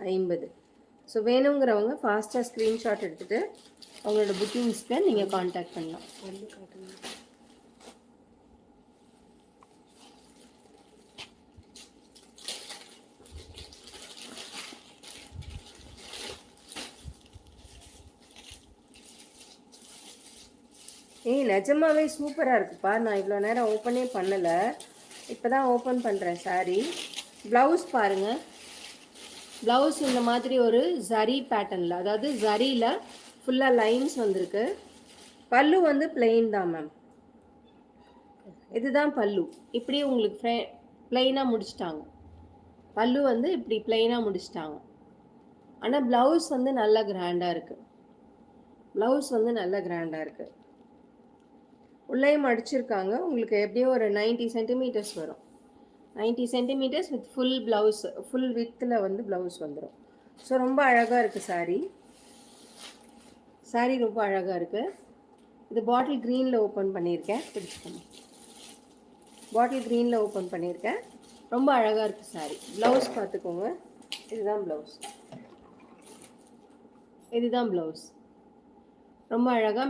50. So வேணுங்கிறவங்க ஃபாஸ்ட்டாக screenshot எடுத்துகிட்டு அவங்களோட புக்கிங்ஸ்க்கு நீங்கள் காண்டாக்ட் பண்ணலாம். நிஜமாவே சூப்பராக இருக்குப்பா. நான் இவ்வளோ நேரம் ஓப்பனே பண்ணலை, இப்போ தான் ஓப்பன் பண்ணுறேன் சாரீ. ப்ளவுஸ் பாருங்கள். ப்ளவுஸ் இந்த மாதிரி ஒரு ஜரி பேட்டர்னில், அதாவது ஜரியில் ஃபுல்லாக லைன்ஸ் வந்திருக்கு. பல்லு வந்து பிளெயின் தான் மேம். இதுதான் பல்லு. இப்படி உங்களுக்கு பிளெயினாக முடிச்சிட்டாங்க. பல்லு வந்து இப்படி பிளெயினாக முடிச்சிட்டாங்க. ஆனால் ப்ளவுஸ் வந்து நல்லா கிராண்டாக இருக்குது. ப்ளவுஸ் வந்து நல்லா கிராண்டாக இருக்குது. உள்ளேயும் அடிச்சிருக்காங்க. உங்களுக்கு எப்படியும் ஒரு 90 சென்டிமீட்டர்ஸ் வரும். 90 centimetres width full blouse, full வித்தில் வந்து ப்ளவுஸ் வந்துடும். ஸோ ரொம்ப அழகாக இருக்குது சாரீ. சாரீ ரொம்ப அழகாக இருக்குது. இது பாட்டில் க்ரீனில் ஓப்பன் பண்ணியிருக்கேன். பிடிச்சிக்கணும். பாட்டில் க்ரீனில் ஓப்பன் பண்ணியிருக்கேன். ரொம்ப அழகாக இருக்குது சாரீ. ப்ளவுஸ் பார்த்துக்கோங்க. இதுதான் ப்ளவுஸ். இதுதான் ப்ளவுஸ். ரொம்ப அழகாக